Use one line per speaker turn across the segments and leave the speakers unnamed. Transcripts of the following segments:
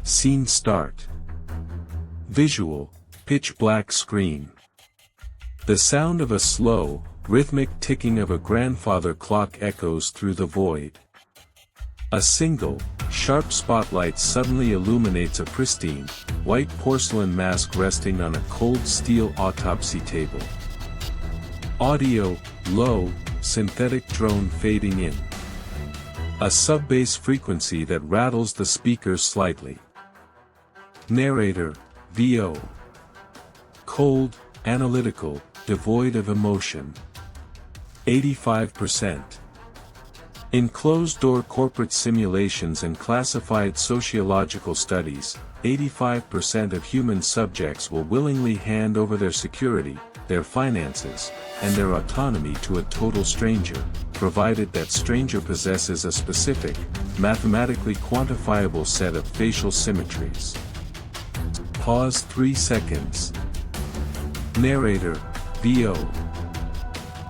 Scene start. Visual, pitch black screen. The sound of a slow, rhythmic ticking of a grandfather clock echoes through the void. A single, sharp spotlight suddenly illuminates a pristine, white porcelain mask resting on a cold steel autopsy table. Audio, low, synthetic drone fading in. A sub-bass frequency that rattles the speakers slightly. Narrator, VO. Cold, analytical, devoid of emotion. 85%. In closed-door corporate simulations and classified sociological studies, 85% of human subjects will willingly hand over their security, their finances, and their autonomy to a total stranger, provided that stranger possesses a specific, mathematically quantifiable set of facial symmetries. Pause 3 seconds. Narrator, VO.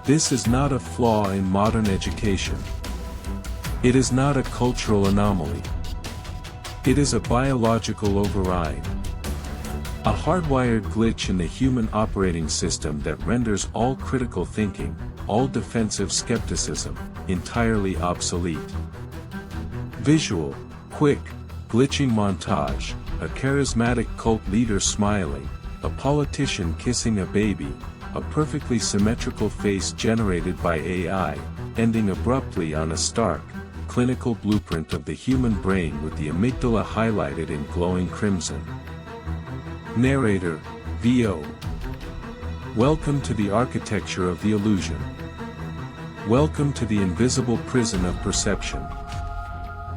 This is not a flaw in modern education. It is not a cultural anomaly. It is a biological override. A hardwired glitch in the human operating system that renders all critical thinking, all defensive skepticism, entirely obsolete. Visual, quick, glitching montage, a charismatic cult leader smiling, a politician kissing a baby, a perfectly symmetrical face generated by AI, ending abruptly on a stark, clinical blueprint of the human brain with the amygdala highlighted in glowing crimson. Narrator, VO. Welcome to the architecture of the illusion. Welcome to the invisible prison of perception.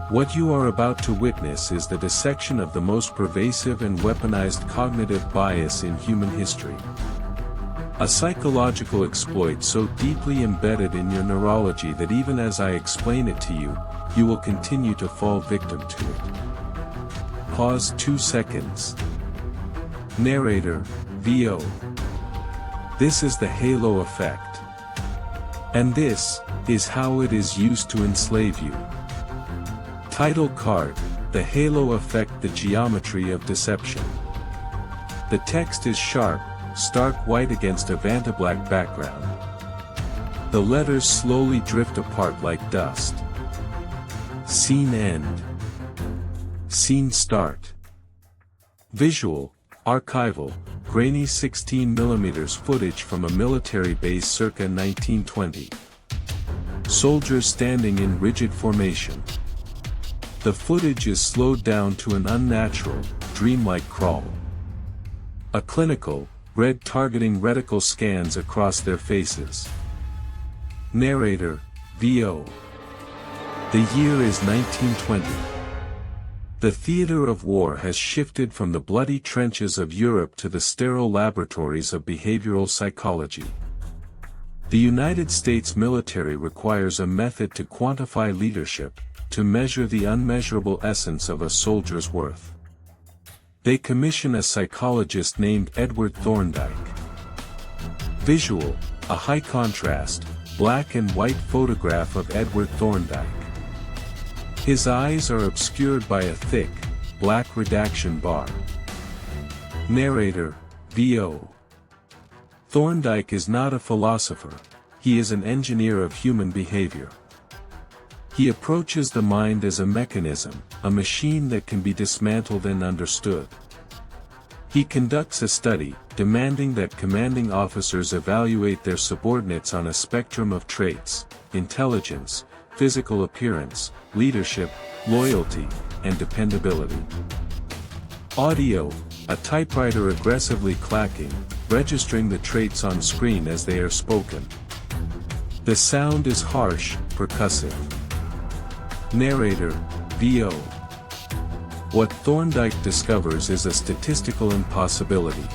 What you are about to witness is the dissection of the most pervasive and weaponized cognitive bias in human history. A psychological exploit so deeply embedded in your neurology that even as I explain it to you, you will continue to fall victim to it. Pause 2 seconds. Narrator, VO. This is the halo effect. And this is how it is used to enslave you. Title card, The Halo Effect, the Geometry of Deception. The text is sharp, stark white against a vantablack background. The letters slowly drift apart like dust. Scene end. Scene start. Visual, archival, grainy 16mm footage from a military base circa 1920. Soldiers standing in rigid formation. The footage is slowed down to an unnatural, dreamlike crawl. A clinical, red targeting reticle scans across their faces. Narrator, VO. The year is 1920. The theater of war has shifted from the bloody trenches of Europe to the sterile laboratories of behavioral psychology. The United States military requires a method to quantify leadership, to measure the unmeasurable essence of a soldier's worth. They commission a psychologist named Edward Thorndike. Visual, a high-contrast, black and white photograph of Edward Thorndike. His eyes are obscured by a thick, black redaction bar. Narrator, VO. Thorndike is not a philosopher, he is an engineer of human behavior. He approaches the mind as a mechanism, a machine that can be dismantled and understood. He conducts a study, demanding that commanding officers evaluate their subordinates on a spectrum of traits: intelligence, physical appearance, leadership, loyalty, and dependability. Audio, a typewriter aggressively clacking, registering the traits on screen as they are spoken. The sound is harsh, percussive. Narrator, VO. What Thorndike discovers is a statistical impossibility.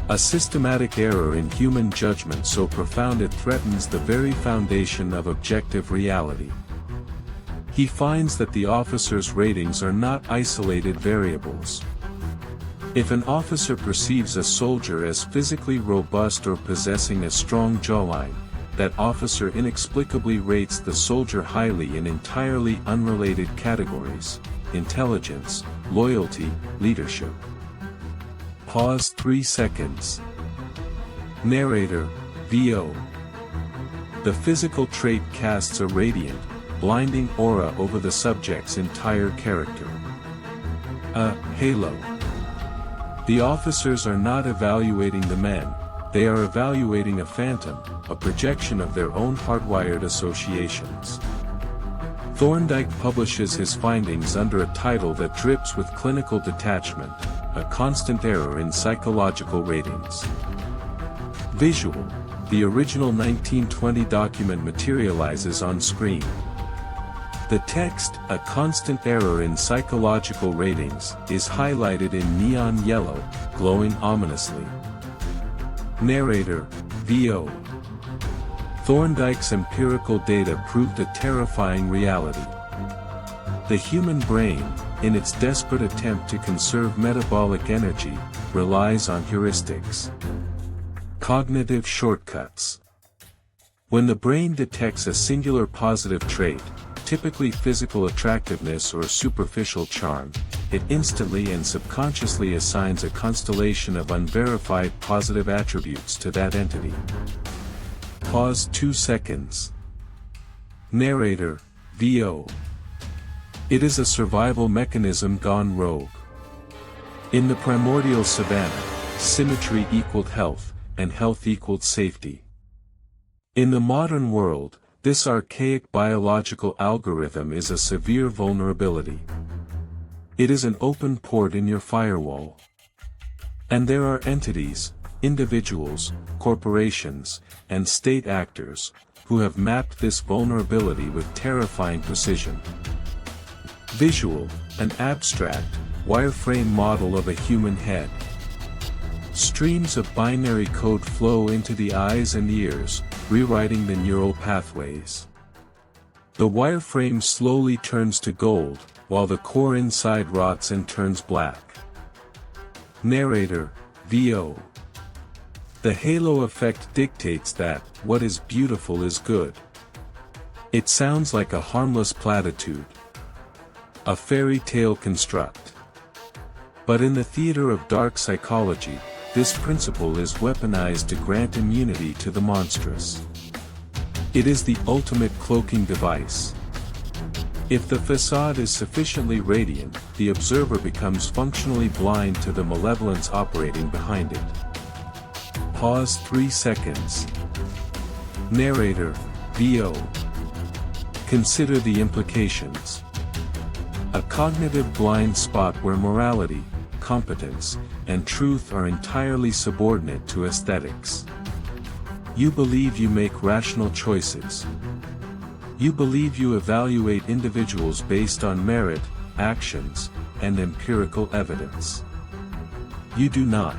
A systematic error in human judgment so profound it threatens the very foundation of objective reality. He finds that the officers' ratings are not isolated variables. If an officer perceives a soldier as physically robust or possessing a strong jawline, that officer inexplicably rates the soldier highly in entirely unrelated categories: intelligence, loyalty, leadership. Pause 3 seconds. Narrator, VO. The physical trait casts a radiant, blinding aura over the subject's entire character. A halo. The officers are not evaluating the men, they are evaluating a phantom, a projection of their own hardwired associations. Thorndike publishes his findings under a title that drips with clinical detachment, a constant error in psychological ratings. Visual. The original 1920 document materializes on screen. The text, a constant error in psychological ratings, is highlighted in neon yellow, glowing ominously. Narrator, VO. Thorndike's empirical data proved a terrifying reality. The human brain, in its desperate attempt to conserve metabolic energy, relies on heuristics. Cognitive shortcuts. When the brain detects a singular positive trait, typically physical attractiveness or superficial charm, it instantly and subconsciously assigns a constellation of unverified positive attributes to that entity. Pause 2 seconds. Narrator, VO. It is a survival mechanism gone rogue. In the primordial savannah, symmetry equaled health, and health equaled safety. In the modern world, this archaic biological algorithm is a severe vulnerability. It is an open port in your firewall. And there are entities, individuals, corporations, and state actors, who have mapped this vulnerability with terrifying precision. Visual, an abstract, wireframe model of a human head. Streams of binary code flow into the eyes and ears, rewriting the neural pathways. The wireframe slowly turns to gold, while the core inside rots and turns black. Narrator, VO. The halo effect dictates that, what is beautiful is good. It sounds like a harmless platitude. A fairy tale construct. But in the theater of dark psychology, this principle is weaponized to grant immunity to the monstrous. It is the ultimate cloaking device. If the facade is sufficiently radiant, the observer becomes functionally blind to the malevolence operating behind it. Pause 3 seconds. Narrator, VO. Consider the implications. A cognitive blind spot where morality, competence, and truth are entirely subordinate to aesthetics. You believe you make rational choices. You believe you evaluate individuals based on merit, actions, and empirical evidence. You do not.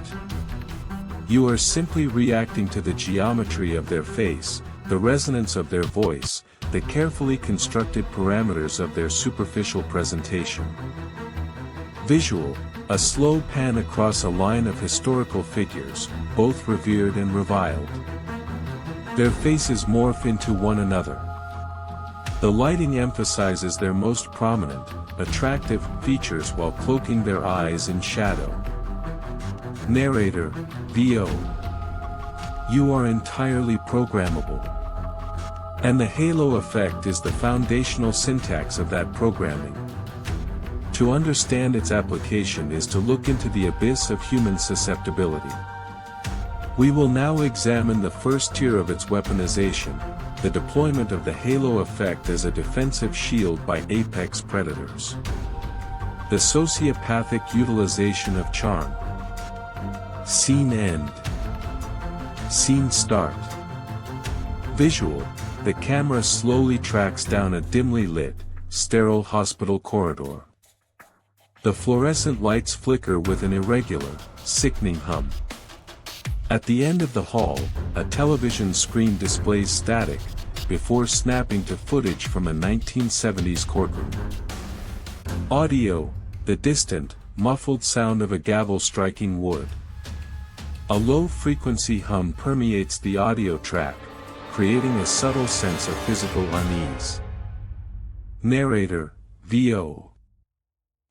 You are simply reacting to the geometry of their face, the resonance of their voice, the carefully constructed parameters of their superficial presentation. Visual, a slow pan across a line of historical figures, both revered and reviled. Their faces morph into one another. The lighting emphasizes their most prominent, attractive features while cloaking their eyes in shadow. Narrator, VO. You are entirely programmable. And the halo effect is the foundational syntax of that programming. To understand its application is to look into the abyss of human susceptibility. We will now examine the first tier of its weaponization, the deployment of the halo effect as a defensive shield by apex predators. The sociopathic utilization of charm. Scene end. Scene start. Visual, the camera slowly tracks down a dimly lit, sterile hospital corridor. The fluorescent lights flicker with an irregular, sickening hum. At the end of the hall, a television screen displays static, before snapping to footage from a 1970s courtroom. Audio, the distant, muffled sound of a gavel striking wood. A low-frequency hum permeates the audio track, creating a subtle sense of physical unease. Narrator, VO.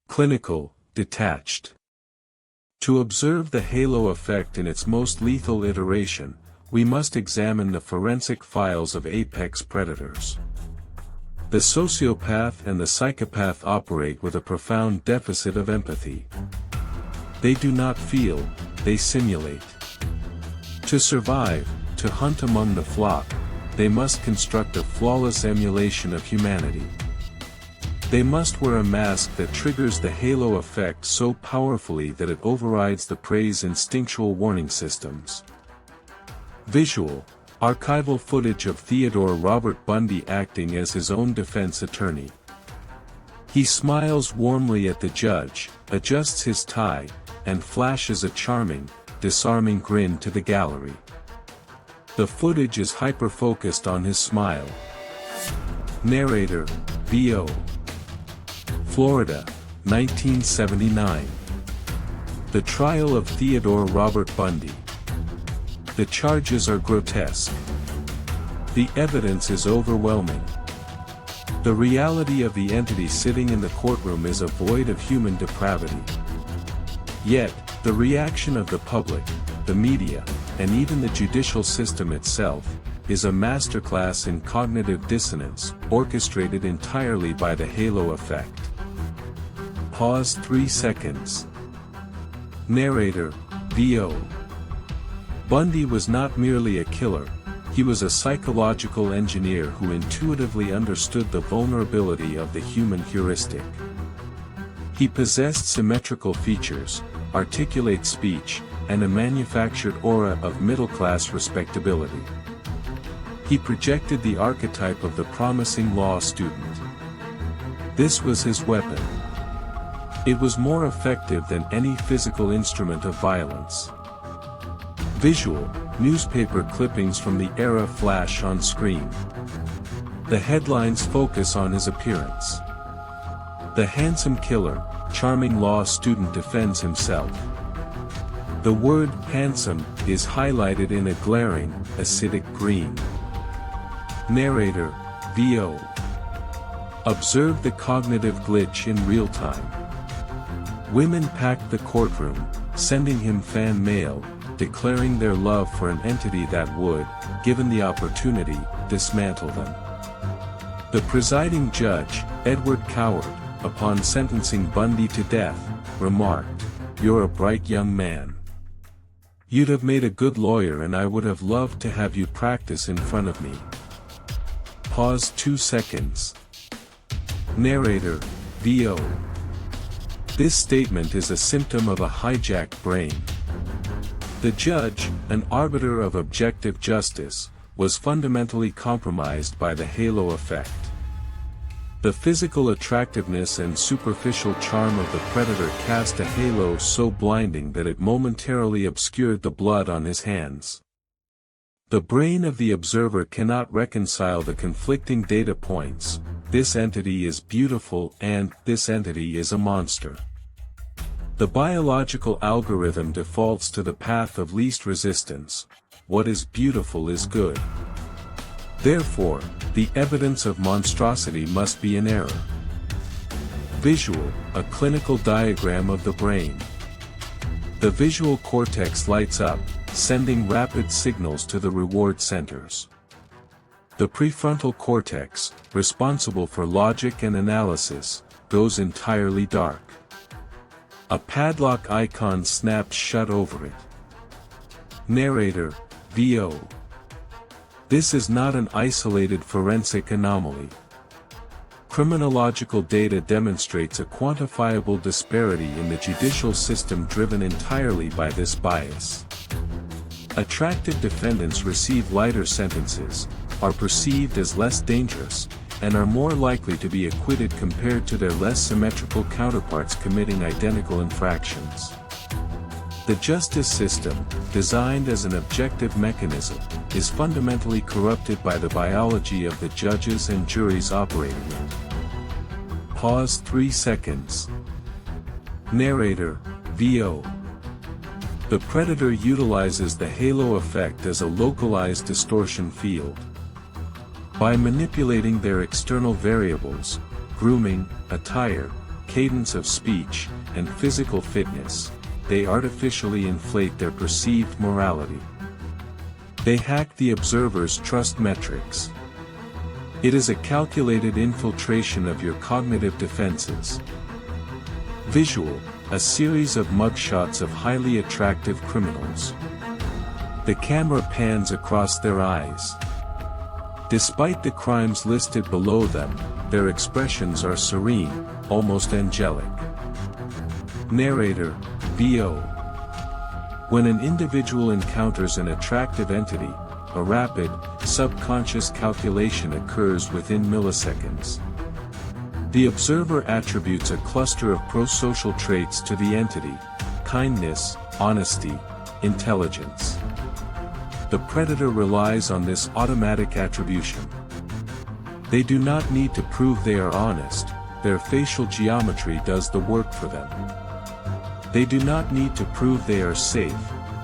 Clinical, detached. To observe the halo effect in its most lethal iteration, we must examine the forensic files of apex predators. The sociopath and the psychopath operate with a profound deficit of empathy. They do not feel, they simulate. To survive, to hunt among the flock, they must construct a flawless emulation of humanity. They must wear a mask that triggers the halo effect so powerfully that it overrides the prey's instinctual warning systems. Visual, archival footage of Theodore Robert Bundy acting as his own defense attorney. He smiles warmly at the judge, adjusts his tie, and flashes a charming, disarming grin to the gallery. The footage is hyper-focused on his smile. Narrator, V.O. Florida, 1979. The trial of Theodore Robert Bundy. The charges are grotesque. The evidence is overwhelming. The reality of the entity sitting in the courtroom is a void of human depravity. Yet, the reaction of the public, the media, and even the judicial system itself, is a masterclass in cognitive dissonance, orchestrated entirely by the halo effect. Pause 3 seconds. Narrator, V.O. Bundy was not merely a killer, he was a psychological engineer who intuitively understood the vulnerability of the human heuristic. He possessed symmetrical features, articulate speech, and a manufactured aura of middle-class respectability. He projected the archetype of the promising law student. This was his weapon. It was more effective than any physical instrument of violence. Visual, newspaper clippings from the era flash on screen. The headlines focus on his appearance. The handsome killer, charming law student defends himself. The word handsome is highlighted in a glaring, acidic green. Narrator, V.O. Observe the cognitive glitch in real time. Women packed the courtroom, sending him fan mail, declaring their love for an entity that would, given the opportunity, dismantle them. The presiding judge, Edward Coward, upon sentencing Bundy to death, remarked, "You're a bright young man. You'd have made a good lawyer and I would have loved to have you practice in front of me." Pause 2 seconds. Narrator, V.O. This statement is a symptom of a hijacked brain. The judge, an arbiter of objective justice, was fundamentally compromised by the halo effect. The physical attractiveness and superficial charm of the predator cast a halo so blinding that it momentarily obscured the blood on his hands. The brain of the observer cannot reconcile the conflicting data points: this entity is beautiful and this entity is a monster. The biological algorithm defaults to the path of least resistance: what is beautiful is good. Therefore, the evidence of monstrosity must be in error. Visual, a clinical diagram of the brain. The visual cortex lights up, sending rapid signals to the reward centers. The prefrontal cortex, responsible for logic and analysis, goes entirely dark. A padlock icon snaps shut over it. Narrator, V.O. This is not an isolated forensic anomaly. Criminological data demonstrates a quantifiable disparity in the judicial system driven entirely by this bias. Attractive defendants receive lighter sentences, are perceived as less dangerous, and are more likely to be acquitted compared to their less symmetrical counterparts committing identical infractions. The justice system, designed as an objective mechanism, is fundamentally corrupted by the biology of the judges and juries operating it. Pause 3 seconds. Narrator, V.O. The predator utilizes the halo effect as a localized distortion field. By manipulating their external variables, grooming, attire, cadence of speech, and physical fitness, they artificially inflate their perceived morality. They hack the observer's trust metrics. It is a calculated infiltration of your cognitive defenses. Visual, a series of mugshots of highly attractive criminals. The camera pans across their eyes. Despite the crimes listed below them, their expressions are serene, almost angelic. Narrator, VO. When an individual encounters an attractive entity, a rapid, subconscious calculation occurs within milliseconds. The observer attributes a cluster of pro-social traits to the entity: kindness, honesty, intelligence. The predator relies on this automatic attribution. They do not need to prove they are honest, their facial geometry does the work for them. They do not need to prove they are safe,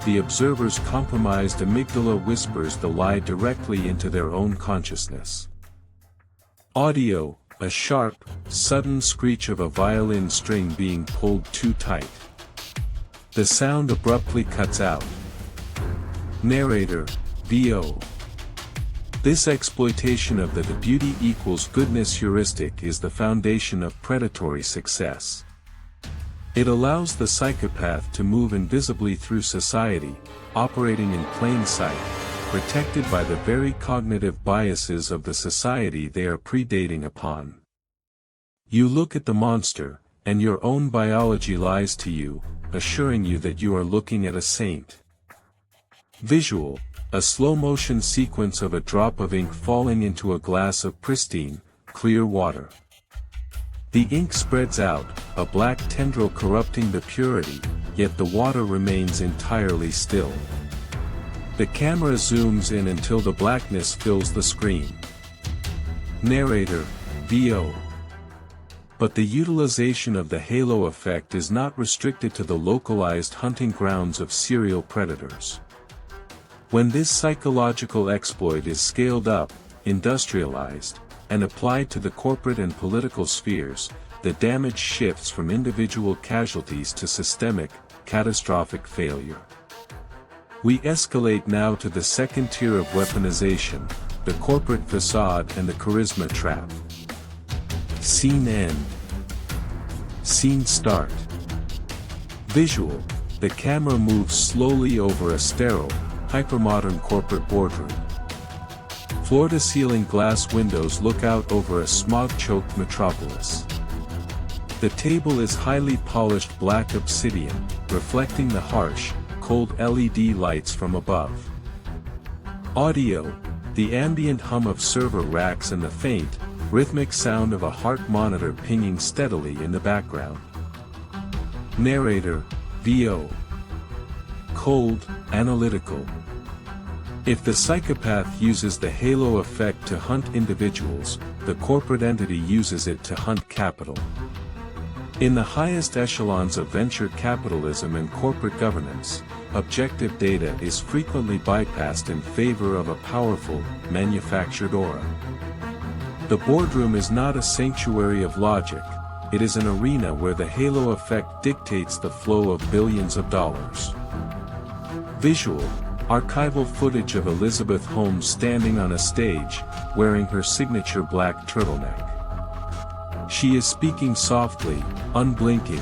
the observer's compromised amygdala whispers the lie directly into their own consciousness. Audio, a sharp, sudden screech of a violin string being pulled too tight. The sound abruptly cuts out. Narrator, VO. This exploitation of the beauty equals goodness heuristic is the foundation of predatory success. It allows the psychopath to move invisibly through society, operating in plain sight, protected by the very cognitive biases of the society they are predating upon. You look at the monster, and your own biology lies to you, assuring you that you are looking at a saint. Visual, a slow-motion sequence of a drop of ink falling into a glass of pristine, clear water. The ink spreads out, a black tendril corrupting the purity, yet the water remains entirely still. The camera zooms in until the blackness fills the screen. Narrator, VO. But the utilization of the halo effect is not restricted to the localized hunting grounds of serial predators. When this psychological exploit is scaled up, industrialized, and applied to the corporate and political spheres, the damage shifts from individual casualties to systemic, catastrophic failure. We escalate now to the second tier of weaponization, the corporate facade and the charisma trap. Scene end. Scene start. Visual, the camera moves slowly over a sterile, hypermodern corporate boardroom. Floor-to-ceiling glass windows look out over a smog-choked metropolis. The table is highly polished black obsidian, reflecting the harsh, cold LED lights from above. Audio, the ambient hum of server racks and the faint, rhythmic sound of a heart monitor pinging steadily in the background. Narrator, VO. Cold, analytical. If the psychopath uses the halo effect to hunt individuals, the corporate entity uses it to hunt capital. In the highest echelons of venture capitalism and corporate governance, objective data is frequently bypassed in favor of a powerful, manufactured aura. The boardroom is not a sanctuary of logic, it is an arena where the halo effect dictates the flow of billions of dollars. Visual, archival footage of Elizabeth Holmes standing on a stage, wearing her signature black turtleneck. She is speaking softly, unblinking,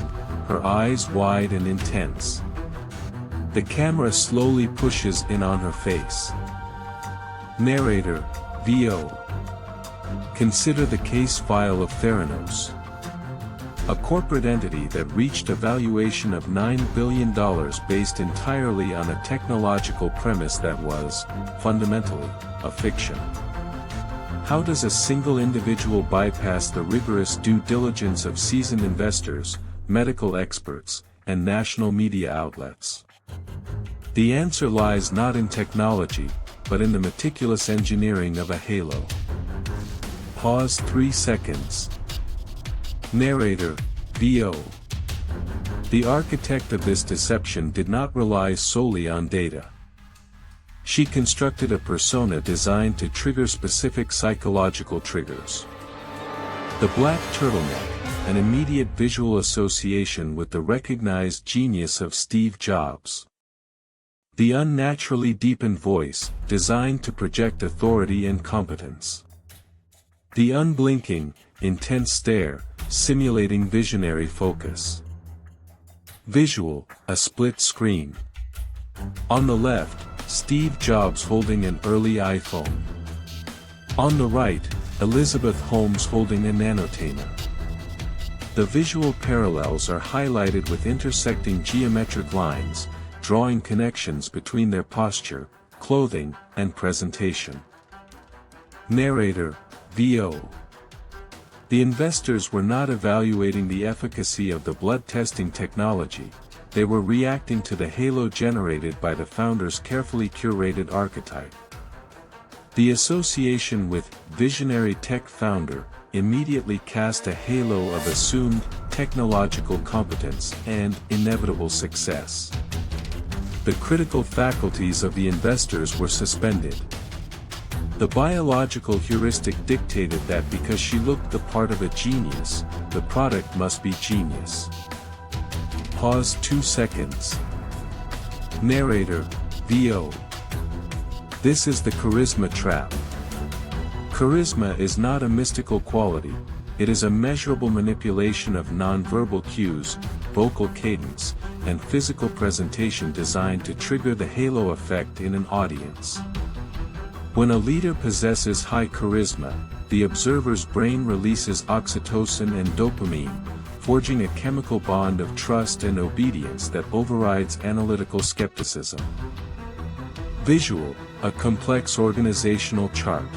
her eyes wide and intense. The camera slowly pushes in on her face. Narrator, VO. Consider the case file of Theranos. A corporate entity that reached a valuation of $9 billion based entirely on a technological premise that was, fundamentally, a fiction. How does a single individual bypass the rigorous due diligence of seasoned investors, medical experts, and national media outlets? The answer lies not in technology, but in the meticulous engineering of a halo. Pause 3 seconds. Narrator, VO. The architect of this deception did not rely solely on data. She constructed a persona designed to trigger specific psychological triggers. The black turtleneck, an immediate visual association with the recognized genius of Steve Jobs. The unnaturally deepened voice, designed to project authority and competence. The unblinking, intense stare, simulating visionary focus. Visual, a split screen. On the left, Steve Jobs holding an early iPhone. On the right, Elizabeth Holmes holding a nanotainer. The visual parallels are highlighted with intersecting geometric lines, drawing connections between their posture, clothing, and presentation. Narrator, VO. The investors were not evaluating the efficacy of the blood testing technology, they were reacting to the halo generated by the founder's carefully curated archetype. The association with visionary tech founder immediately cast a halo of assumed technological competence and inevitable success. The critical faculties of the investors were suspended. The biological heuristic dictated that because she looked the part of a genius, the product must be genius. Pause 2 seconds. Narrator, VO. This is the charisma trap. Charisma is not a mystical quality, it is a measurable manipulation of nonverbal cues, vocal cadence, and physical presentation designed to trigger the halo effect in an audience. When a leader possesses high charisma, the observer's brain releases oxytocin and dopamine, forging a chemical bond of trust and obedience that overrides analytical skepticism. Visual, a complex organizational chart.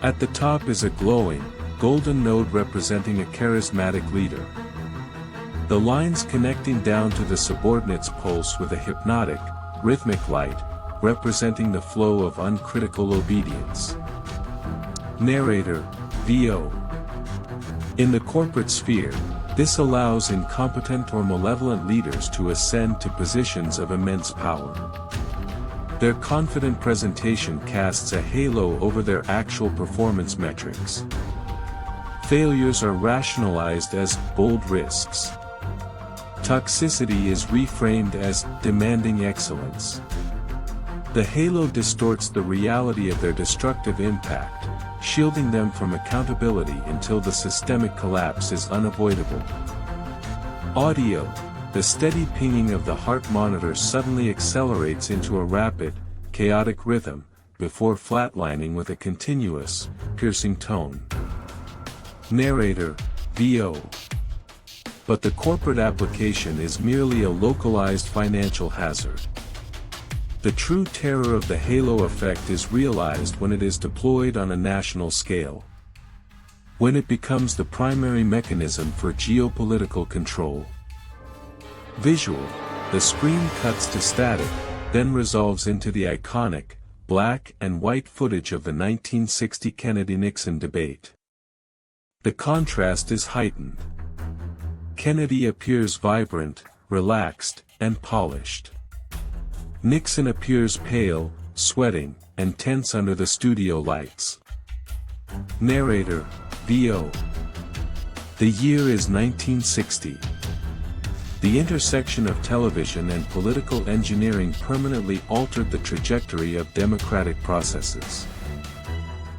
At the top is a glowing, golden node representing a charismatic leader. The lines connecting down to the subordinates pulse with a hypnotic, rhythmic light, representing the flow of uncritical obedience. Narrator, VO. In the corporate sphere, this allows incompetent or malevolent leaders to ascend to positions of immense power. Their confident presentation casts a halo over their actual performance metrics. Failures are rationalized as bold risks. Toxicity is reframed as demanding excellence. The halo distorts the reality of their destructive impact, shielding them from accountability until the systemic collapse is unavoidable. Audio, the steady pinging of the heart monitor suddenly accelerates into a rapid, chaotic rhythm, before flatlining with a continuous, piercing tone. Narrator, VO. But the corporate application is merely a localized financial hazard. The true terror of the halo effect is realized when it is deployed on a national scale. When it becomes the primary mechanism for geopolitical control. Visual, the screen cuts to static, then resolves into the iconic, black and white footage of the 1960 Kennedy-Nixon debate. The contrast is heightened. Kennedy appears vibrant, relaxed, and polished. Nixon appears pale, sweating, and tense under the studio lights. Narrator, VO. The year is 1960. The intersection of television and political engineering permanently altered the trajectory of democratic processes.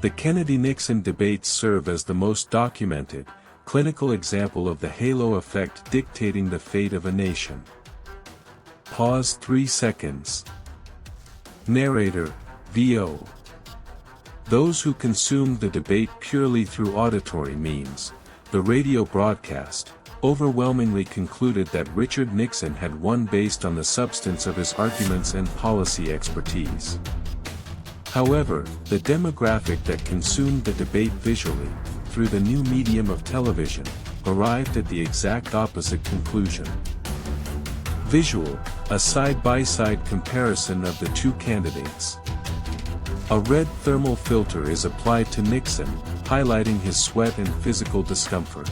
The Kennedy-Nixon debates serve as the most documented, clinical example of the halo effect dictating the fate of a nation. Pause 3 seconds. Narrator, VO. Those who consumed the debate purely through auditory means, the radio broadcast, overwhelmingly concluded that Richard Nixon had won based on the substance of his arguments and policy expertise. However, the demographic that consumed the debate visually, through the new medium of television, arrived at the exact opposite conclusion. Visual, a side-by-side comparison of the two candidates. A red thermal filter is applied to Nixon, highlighting his sweat and physical discomfort.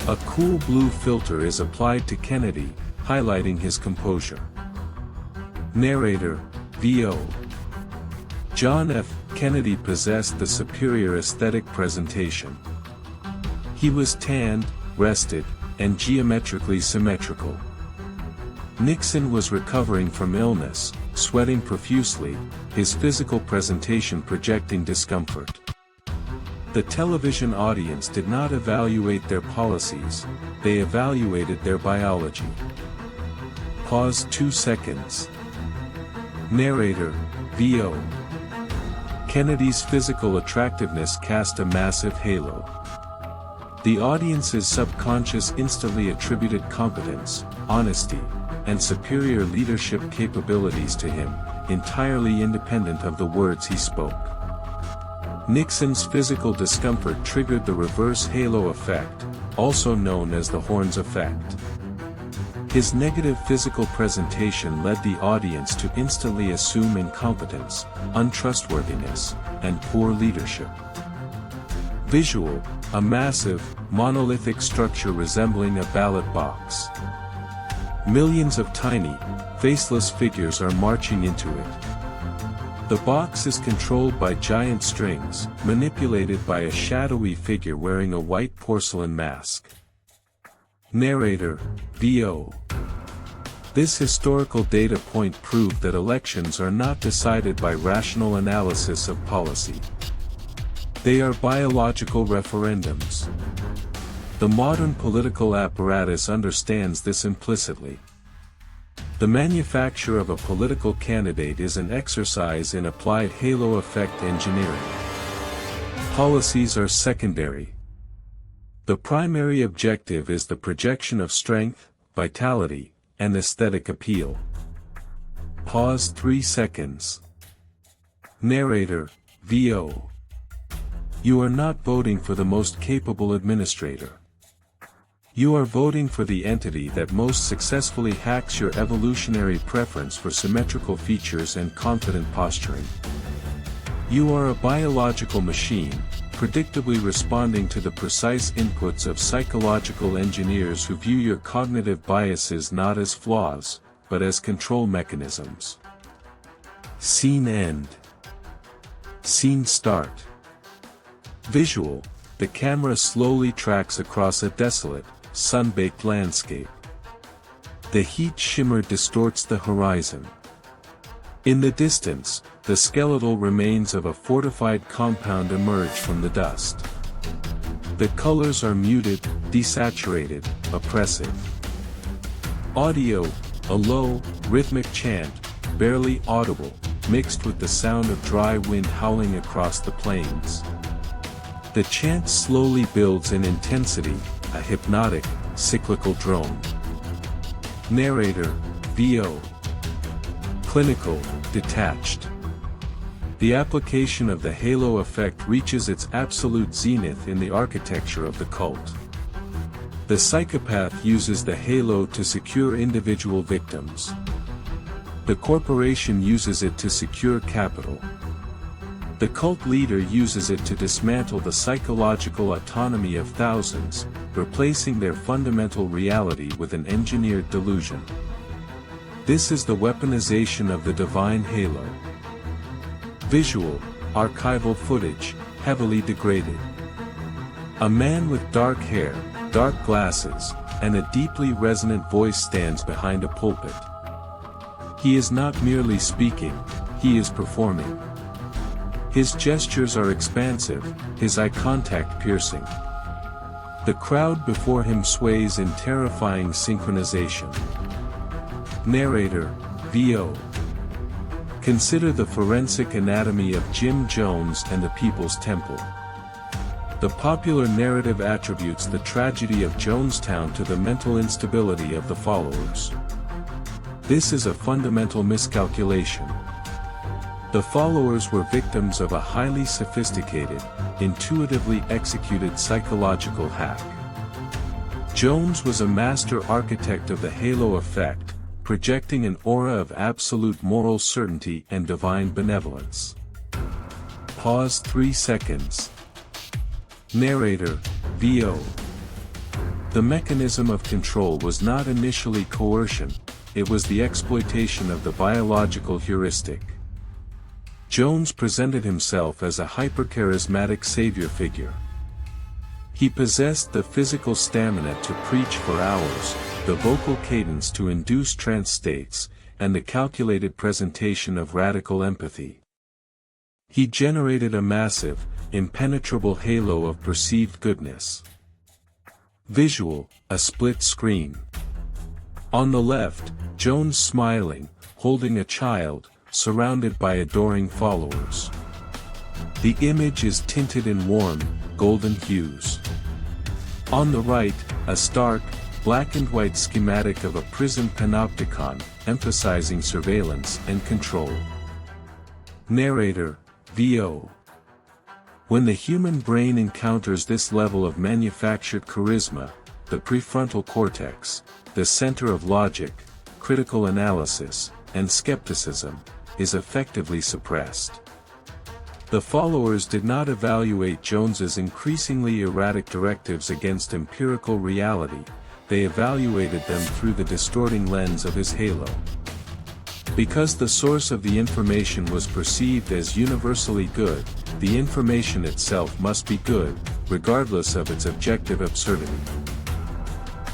A cool blue filter is applied to Kennedy, highlighting his composure. Narrator, VO. John F. Kennedy possessed the superior aesthetic presentation. He was tanned, rested, and geometrically symmetrical. Nixon was recovering from illness, sweating profusely, his physical presentation projecting discomfort. The television audience did not evaluate their policies, they evaluated their biology. Pause 2 seconds. Narrator, VO. Kennedy's physical attractiveness cast a massive halo. The audience's subconscious instantly attributed competence, honesty, and superior leadership capabilities to him, entirely independent of the words he spoke. Nixon's physical discomfort triggered the reverse halo effect, also known as the Horns effect. His negative physical presentation led the audience to instantly assume incompetence, untrustworthiness, and poor leadership. Visual, a massive, monolithic structure resembling a ballot box. Millions of tiny, faceless figures are marching into it. The box is controlled by giant strings, manipulated by a shadowy figure wearing a white porcelain mask. Narrator, VO. This historical data point proved that elections are not decided by rational analysis of policy. They are biological referendums. The modern political apparatus understands this implicitly. The manufacture of a political candidate is an exercise in applied halo effect engineering. Policies are secondary. The primary objective is the projection of strength, vitality, and aesthetic appeal. Pause 3 seconds. Narrator, VO. You are not voting for the most capable administrator. You are voting for the entity that most successfully hacks your evolutionary preference for symmetrical features and confident posturing. You are a biological machine, predictably responding to the precise inputs of psychological engineers who view your cognitive biases not as flaws, but as control mechanisms. Scene end. Scene start. Visual, the camera slowly tracks across a desolate, sun-baked landscape. The heat shimmer distorts the horizon. In the distance, the skeletal remains of a fortified compound emerge from the dust. The colors are muted, desaturated, oppressive. Audio, a low, rhythmic chant, barely audible, mixed with the sound of dry wind howling across the plains. The chant slowly builds in intensity, a hypnotic, cyclical drone. Narrator, VO. Clinical, detached. The application of the halo effect reaches its absolute zenith in the architecture of the cult. The psychopath uses the halo to secure individual victims. The corporation uses it to secure capital. The cult leader uses it to dismantle the psychological autonomy of thousands, replacing their fundamental reality with an engineered delusion. This is the weaponization of the divine halo. Visual, archival footage, heavily degraded. A man with dark hair, dark glasses, and a deeply resonant voice stands behind a pulpit. He is not merely speaking, he is performing. His gestures are expansive, his eye contact piercing. The crowd before him sways in terrifying synchronization. Narrator, VO. Consider the forensic anatomy of Jim Jones and the People's Temple. The popular narrative attributes the tragedy of Jonestown to the mental instability of the followers. This is a fundamental miscalculation. The followers were victims of a highly sophisticated, intuitively executed psychological hack. Jones was a master architect of the halo effect, projecting an aura of absolute moral certainty and divine benevolence. Pause 3 seconds. Narrator, VO. The mechanism of control was not initially coercion, it was the exploitation of the biological heuristic. Jones presented himself as a hypercharismatic savior figure. He possessed the physical stamina to preach for hours, the vocal cadence to induce trance states, and the calculated presentation of radical empathy. He generated a massive, impenetrable halo of perceived goodness. Visual, a split screen. On the left, Jones smiling, holding a child, surrounded by adoring followers. The image is tinted in warm, golden hues. On the right, a stark, black and white schematic of a prison panopticon, emphasizing surveillance and control. Narrator, VO. When the human brain encounters this level of manufactured charisma, the prefrontal cortex, the center of logic, critical analysis, and skepticism, is effectively suppressed. The followers did not evaluate Jones's increasingly erratic directives against empirical reality, they evaluated them through the distorting lens of his halo. Because the source of the information was perceived as universally good, the information itself must be good, regardless of its objective absurdity.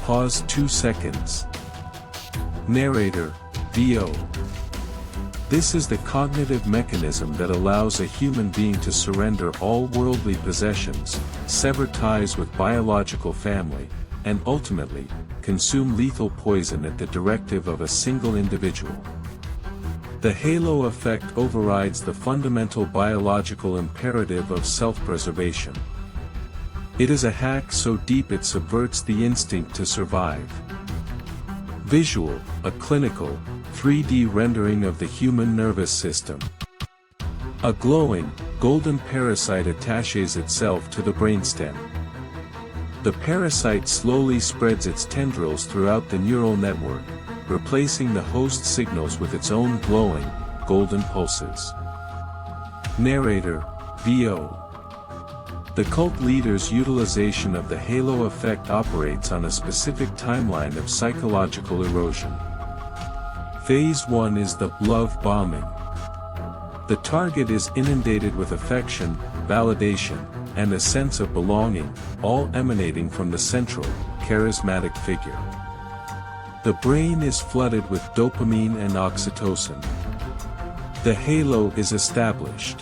Pause 2 seconds. Narrator, VO. This is the cognitive mechanism that allows a human being to surrender all worldly possessions, sever ties with biological family, and ultimately, consume lethal poison at the directive of a single individual. The halo effect overrides the fundamental biological imperative of self-preservation. It is a hack so deep it subverts the instinct to survive. Visual, a clinical, 3D rendering of the human nervous system. A glowing, golden parasite attaches itself to the brainstem. The parasite slowly spreads its tendrils throughout the neural network, replacing the host signals with its own glowing, golden pulses. Narrator, VO. The cult leader's utilization of the halo effect operates on a specific timeline of psychological erosion. Phase 1 is the love bombing. The target is inundated with affection, validation, and a sense of belonging, all emanating from the central, charismatic figure. The brain is flooded with dopamine and oxytocin. The halo is established.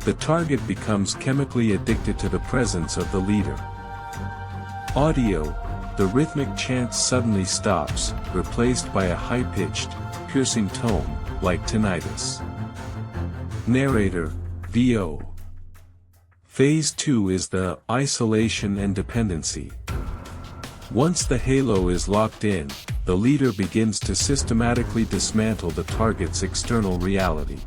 The target becomes chemically addicted to the presence of the leader. Audio, the rhythmic chant suddenly stops, replaced by a high-pitched, piercing tone, like tinnitus. Narrator, VO. Phase 2 is the isolation and dependency. Once the halo is locked in, the leader begins to systematically dismantle the target's external reality.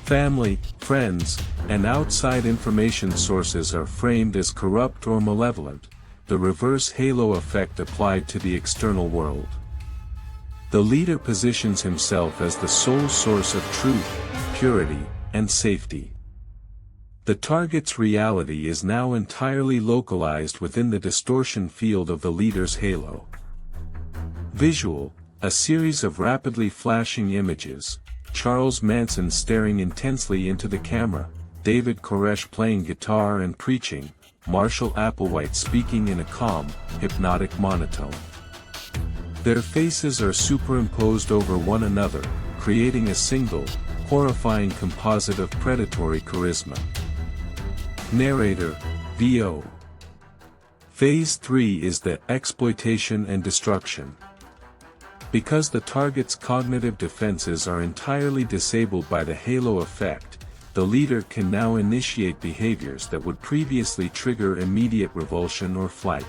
Family, friends, and outside information sources are framed as corrupt or malevolent, the reverse halo effect applied to the external world. The leader positions himself as the sole source of truth, purity, and safety. The target's reality is now entirely localized within the distortion field of the leader's halo. Visual, a series of rapidly flashing images, Charles Manson staring intensely into the camera, David Koresh playing guitar and preaching, Marshall Applewhite speaking in a calm, hypnotic monotone. Their faces are superimposed over one another, creating a single, horrifying composite of predatory charisma. Narrator, VO. Phase 3 is the exploitation and destruction. Because the target's cognitive defenses are entirely disabled by the halo effect, the leader can now initiate behaviors that would previously trigger immediate revulsion or flight.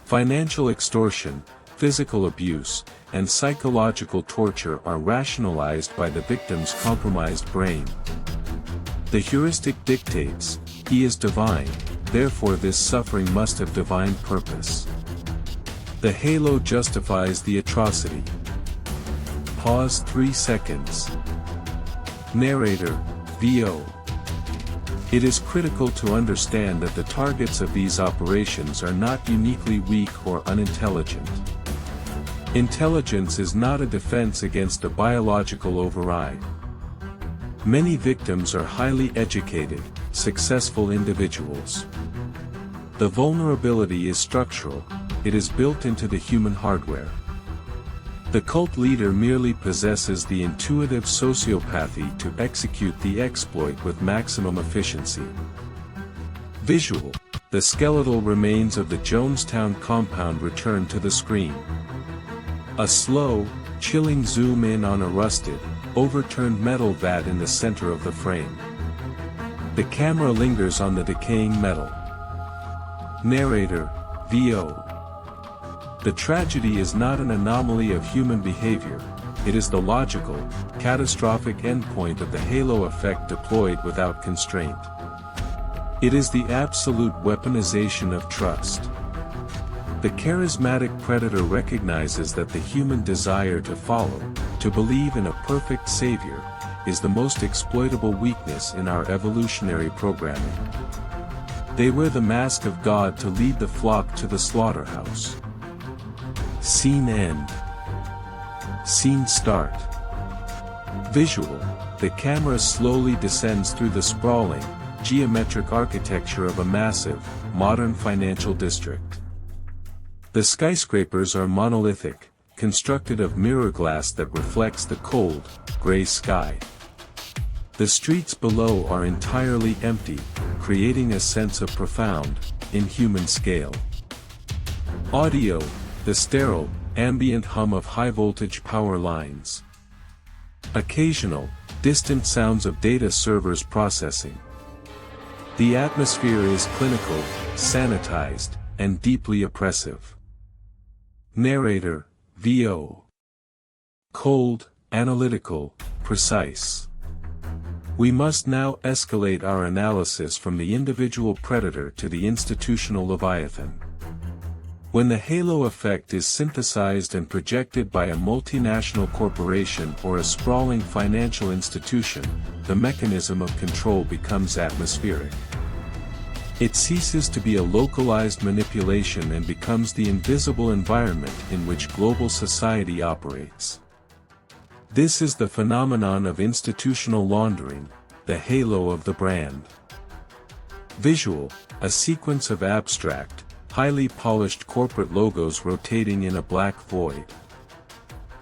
Financial extortion, physical abuse, and psychological torture are rationalized by the victim's compromised brain. The heuristic dictates, he is divine, therefore this suffering must have divine purpose. The halo justifies the atrocity. Pause 3 seconds. Narrator, VO. It is critical to understand that the targets of these operations are not uniquely weak or unintelligent. Intelligence is not a defense against a biological override. Many victims are highly educated, successful individuals. The vulnerability is structural, it is built into the human hardware. The cult leader merely possesses the intuitive sociopathy to execute the exploit with maximum efficiency. Visual: the skeletal remains of the Jonestown compound return to the screen. A slow, chilling zoom in on a rusted, overturned metal vat in the center of the frame. The camera lingers on the decaying metal. Narrator: VO. The tragedy is not an anomaly of human behavior, it is the logical, catastrophic endpoint of the halo effect deployed without constraint. It is the absolute weaponization of trust. The charismatic predator recognizes that the human desire to follow, to believe in a perfect savior, is the most exploitable weakness in our evolutionary programming. They wear the mask of God to lead the flock to the slaughterhouse. Scene end. Scene start. Visual: the camera slowly descends through the sprawling, geometric architecture of a massive, modern financial district. The skyscrapers are monolithic, constructed of mirror glass that reflects the cold, gray sky. The streets below are entirely empty, creating a sense of profound, inhuman scale. Audio: the sterile, ambient hum of high-voltage power lines. Occasional, distant sounds of data servers processing. The atmosphere is clinical, sanitized, and deeply oppressive. Narrator: VO. Cold, analytical, precise. We must now escalate our analysis from the individual predator to the institutional leviathan. When the halo effect is synthesized and projected by a multinational corporation or a sprawling financial institution, the mechanism of control becomes atmospheric. It ceases to be a localized manipulation and becomes the invisible environment in which global society operates. This is the phenomenon of institutional laundering, the halo of the brand. Visual: a sequence of abstract, highly polished corporate logos rotating in a black void.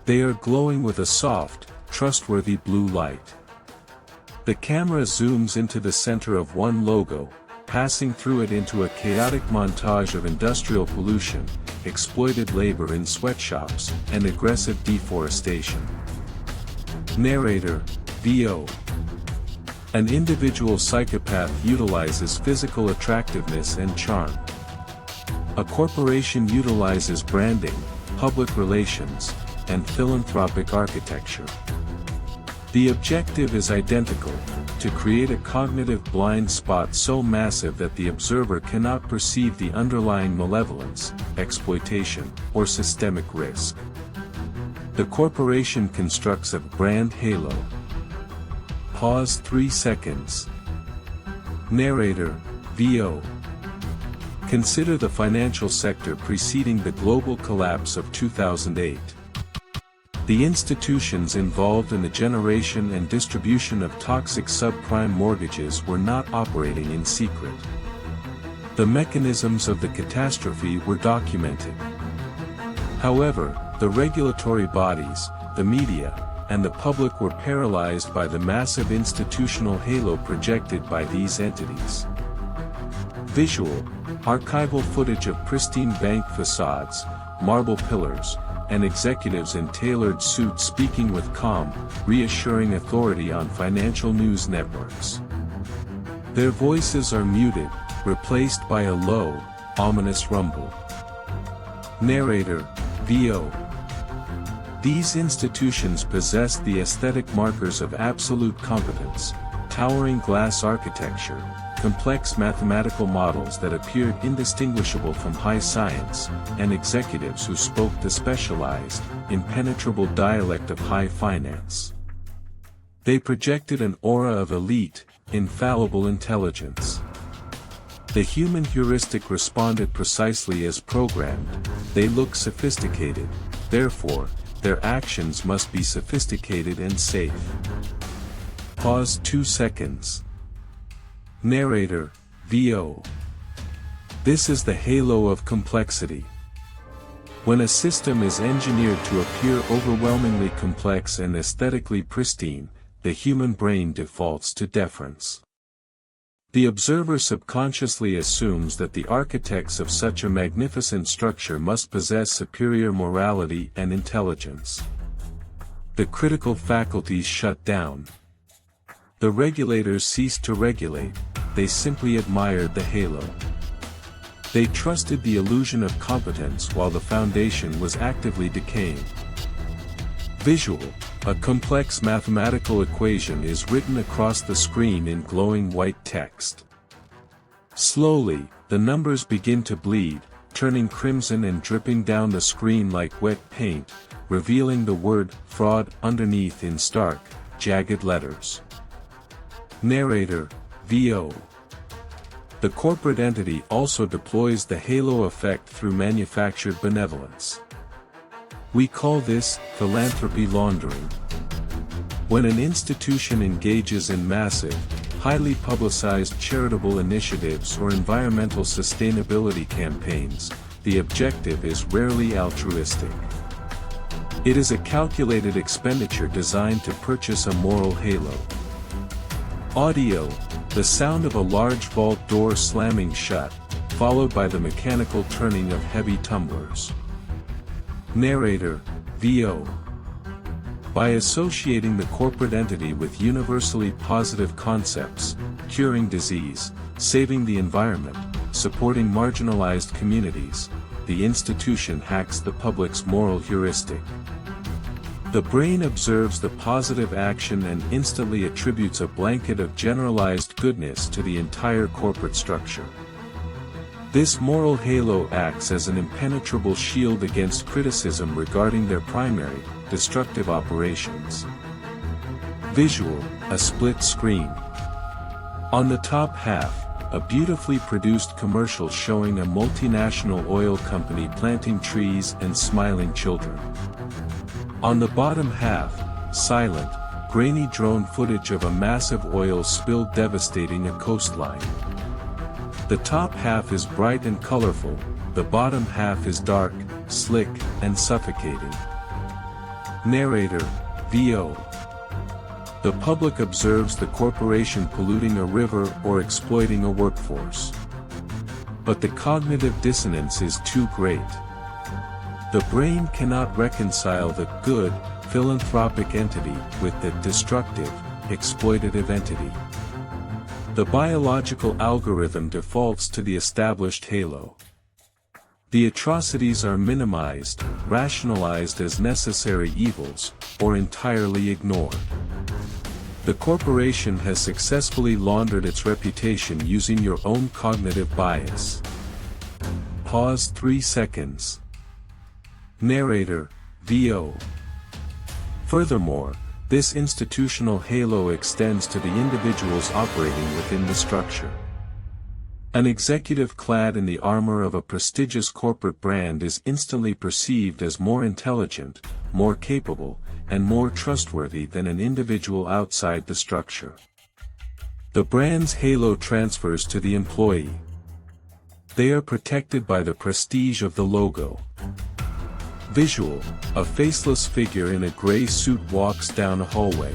They are glowing with a soft, trustworthy blue light. The camera zooms into the center of one logo, passing through it into a chaotic montage of industrial pollution, exploited labor in sweatshops, and aggressive deforestation. Narrator: VO. An individual psychopath utilizes physical attractiveness and charm. A corporation utilizes branding, public relations, and philanthropic architecture. The objective is identical: to create a cognitive blind spot so massive that the observer cannot perceive the underlying malevolence, exploitation, or systemic risk. The corporation constructs a brand halo. Pause 3 seconds. Narrator: VO. Consider the financial sector preceding the global collapse of 2008. The institutions involved in the generation and distribution of toxic subprime mortgages were not operating in secret. The mechanisms of the catastrophe were documented. However, the regulatory bodies, the media, and the public were paralyzed by the massive institutional halo projected by these entities. Visual: archival footage of pristine bank facades, marble pillars, and executives in tailored suits speaking with calm, reassuring authority on financial news networks. Their voices are muted, replaced by a low, ominous rumble. Narrator: VO. These institutions possess the aesthetic markers of absolute competence: towering glass architecture, complex mathematical models that appeared indistinguishable from high science, and executives who spoke the specialized, impenetrable dialect of high finance. They projected an aura of elite, infallible intelligence. The human heuristic responded precisely as programmed: they look sophisticated, therefore, their actions must be sophisticated and safe. Pause 2 seconds. Narrator: VO. This is the halo of complexity. When a system is engineered to appear overwhelmingly complex and aesthetically pristine, the human brain defaults to deference. The observer subconsciously assumes that the architects of such a magnificent structure must possess superior morality and intelligence. The critical faculties shut down. The regulators ceased to regulate, they simply admired the halo. They trusted the illusion of competence while the foundation was actively decaying. Visual: a complex mathematical equation is written across the screen in glowing white text. Slowly, the numbers begin to bleed, turning crimson and dripping down the screen like wet paint, revealing the word fraud underneath in stark, jagged letters. Narrator: VO. The corporate entity also deploys the halo effect through manufactured benevolence. We call this philanthropy laundering. When an institution engages in massive, highly publicized charitable initiatives or environmental sustainability campaigns, the objective is rarely altruistic. It is a calculated expenditure designed to purchase a moral halo. Audio: the sound of a large vault door slamming shut, followed by the mechanical turning of heavy tumblers. Narrator: VO. By associating the corporate entity with universally positive concepts, curing disease, saving the environment, supporting marginalized communities, the institution hacks the public's moral heuristic. The brain observes the positive action and instantly attributes a blanket of generalized goodness to the entire corporate structure. This moral halo acts as an impenetrable shield against criticism regarding their primary, destructive operations. Visual: a split screen. On the top half, a beautifully produced commercial showing a multinational oil company planting trees and smiling children. On the bottom half, silent, grainy drone footage of a massive oil spill devastating a coastline. The top half is bright and colorful, the bottom half is dark, slick, and suffocating. Narrator: VO. The public observes the corporation polluting a river or exploiting a workforce. But the cognitive dissonance is too great. The brain cannot reconcile the good, philanthropic entity with the destructive, exploitative entity. The biological algorithm defaults to the established halo. The atrocities are minimized, rationalized as necessary evils, or entirely ignored. The corporation has successfully laundered its reputation using your own cognitive bias. Pause 3 seconds. Narrator: VO. Furthermore, this institutional halo extends to the individuals operating within the structure. An executive clad in the armor of a prestigious corporate brand is instantly perceived as more intelligent, more capable, and more trustworthy than an individual outside the structure. The brand's halo transfers to the employee. They are protected by the prestige of the logo. Visual: a faceless figure in a gray suit walks down a hallway.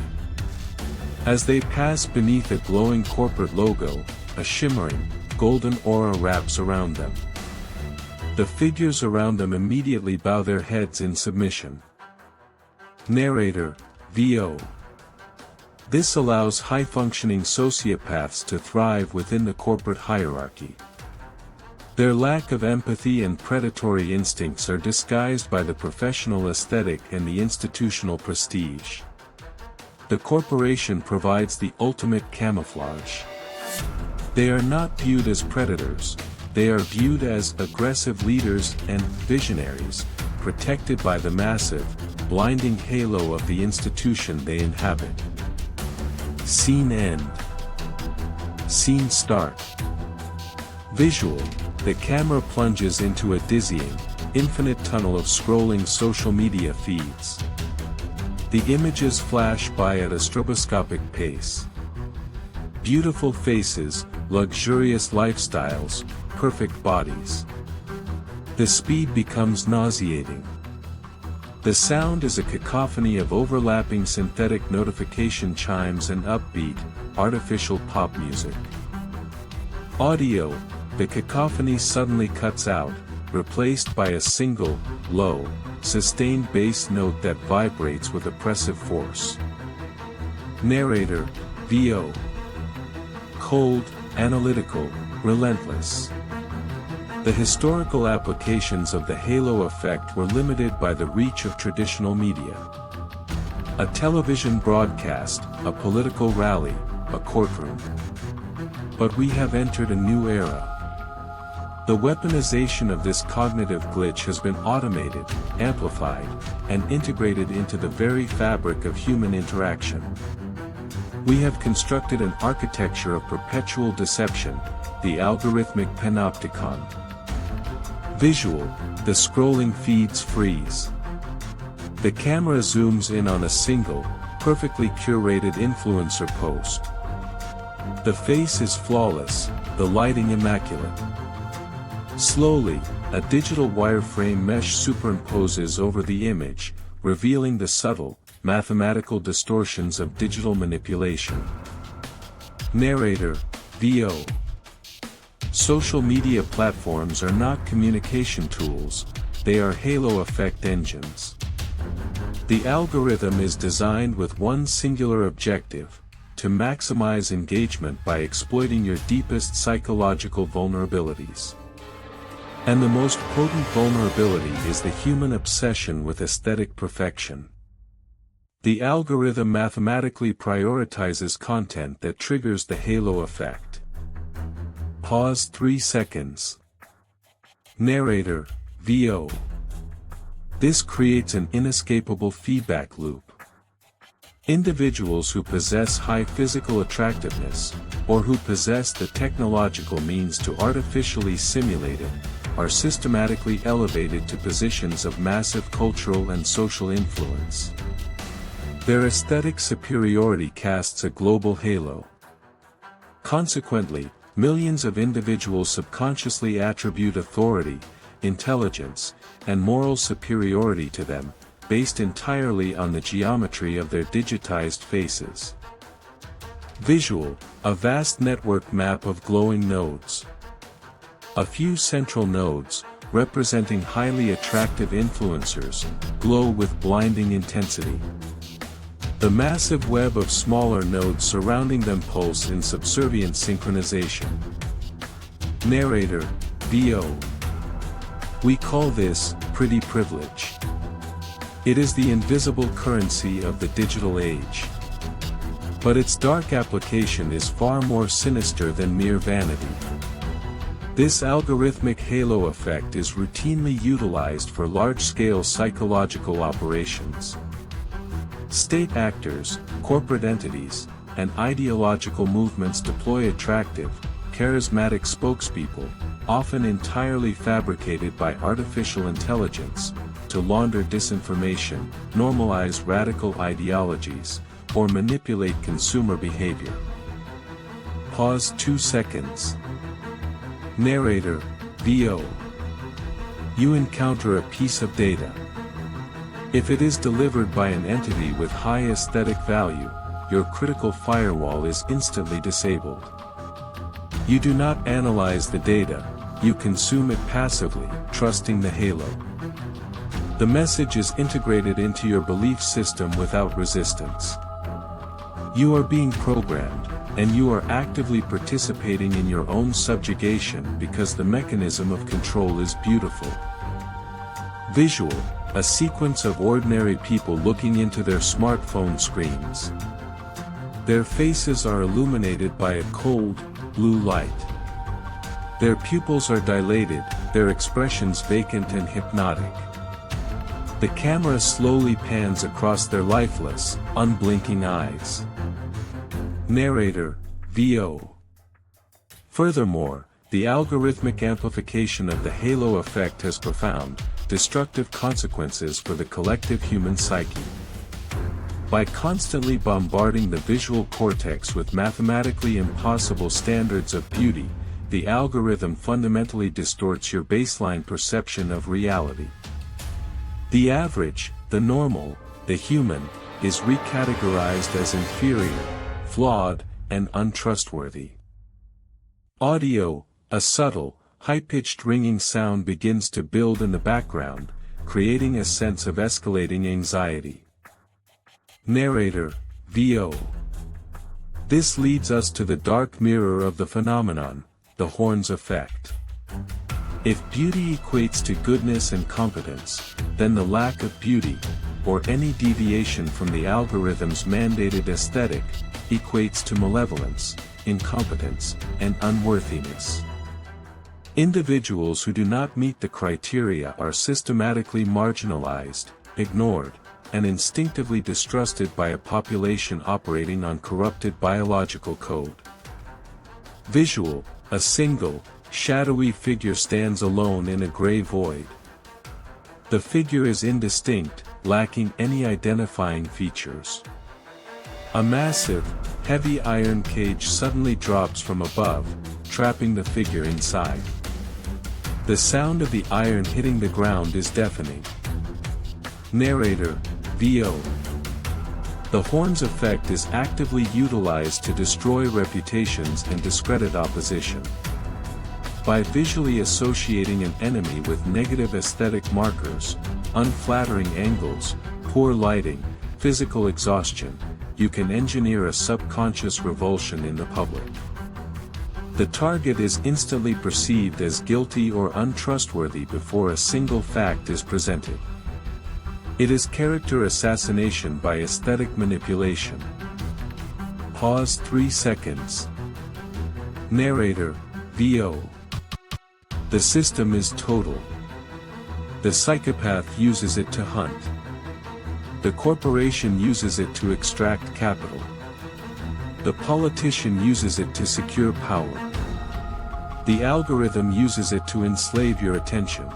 As they pass beneath a glowing corporate logo, a shimmering, golden aura wraps around them. The figures around them immediately bow their heads in submission. Narrator: VO. This allows high-functioning sociopaths to thrive within the corporate hierarchy. Their lack of empathy and predatory instincts are disguised by the professional aesthetic and the institutional prestige. The corporation provides the ultimate camouflage. They are not viewed as predators, they are viewed as aggressive leaders and visionaries, protected by the massive, blinding halo of the institution they inhabit. Scene end. Scene start. Visual: the camera plunges into a dizzying, infinite tunnel of scrolling social media feeds. The images flash by at a stroboscopic pace. Beautiful faces, luxurious lifestyles, perfect bodies. The speed becomes nauseating. The sound is a cacophony of overlapping synthetic notification chimes and upbeat, artificial pop music. Audio, the cacophony suddenly cuts out, replaced by a single, low, sustained bass note that vibrates with oppressive force. Narrator, VO. Cold, analytical, relentless. The historical applications of the halo effect were limited by the reach of traditional media. A television broadcast, a political rally, a courtroom. But we have entered a new era. The weaponization of this cognitive glitch has been automated, amplified, and integrated into the very fabric of human interaction. We have constructed an architecture of perpetual deception, the algorithmic panopticon. Visual, the scrolling feeds freeze. The camera zooms in on a single, perfectly curated influencer post. The face is flawless, the lighting immaculate. Slowly, a digital wireframe mesh superimposes over the image, revealing the subtle, mathematical distortions of digital manipulation. Narrator, VO. Social media platforms are not communication tools, they are halo effect engines. The algorithm is designed with one singular objective: to maximize engagement by exploiting your deepest psychological vulnerabilities. And the most potent vulnerability is the human obsession with aesthetic perfection. The algorithm mathematically prioritizes content that triggers the halo effect. Pause 3 seconds. Narrator, VO. This creates an inescapable feedback loop. Individuals who possess high physical attractiveness, or who possess the technological means to artificially simulate it, are systematically elevated to positions of massive cultural and social influence. Their aesthetic superiority casts a global halo. Consequently, millions of individuals subconsciously attribute authority, intelligence, and moral superiority to them, based entirely on the geometry of their digitized faces. Visual, a vast network map of glowing nodes. A few central nodes, representing highly attractive influencers, glow with blinding intensity. The massive web of smaller nodes surrounding them pulse in subservient synchronization. Narrator, VO. We call this pretty privilege. It is the invisible currency of the digital age. But its dark application is far more sinister than mere vanity. This algorithmic halo effect is routinely utilized for large-scale psychological operations. State actors, corporate entities, and ideological movements deploy attractive, charismatic spokespeople, often entirely fabricated by artificial intelligence, to launder disinformation, normalize radical ideologies, or manipulate consumer behavior. Pause 2 seconds. Narrator, VO. You encounter a piece of data. If it is delivered by an entity with high aesthetic value, your critical firewall is instantly disabled. You do not analyze the data, you consume it passively, trusting the halo. The message is integrated into your belief system without resistance. You are being programmed, and you are actively participating in your own subjugation because the mechanism of control is beautiful. Visual, a sequence of ordinary people looking into their smartphone screens. Their faces are illuminated by a cold, blue light. Their pupils are dilated, their expressions vacant and hypnotic. The camera slowly pans across their lifeless, unblinking eyes. Narrator, VO. Furthermore, the algorithmic amplification of the halo effect has profound, destructive consequences for the collective human psyche. By constantly bombarding the visual cortex with mathematically impossible standards of beauty, the algorithm fundamentally distorts your baseline perception of reality. The average, the normal, the human, is recategorized as inferior, flawed, and untrustworthy. Audio, a subtle, high-pitched ringing sound begins to build in the background, creating a sense of escalating anxiety. Narrator, VO. This leads us to the dark mirror of the phenomenon, the horns effect. If beauty equates to goodness and competence, then the lack of beauty, or any deviation from the algorithm's mandated aesthetic, equates to malevolence, incompetence, and unworthiness. Individuals who do not meet the criteria are systematically marginalized, ignored, and instinctively distrusted by a population operating on corrupted biological code. Visual, a single, shadowy figure stands alone in a gray void. The figure is indistinct, lacking any identifying features. A massive, heavy iron cage suddenly drops from above, trapping the figure inside. The sound of the iron hitting the ground is deafening. Narrator, VO. The horns effect is actively utilized to destroy reputations and discredit opposition. By visually associating an enemy with negative aesthetic markers, unflattering angles, poor lighting, physical exhaustion, you can engineer a subconscious revulsion in the public. The target is instantly perceived as guilty or untrustworthy before a single fact is presented. It is character assassination by aesthetic manipulation. Pause 3 seconds. Narrator, VO. The system is total. The psychopath uses it to hunt. The corporation uses it to extract capital. The politician uses it to secure power. The algorithm uses it to enslave your attention.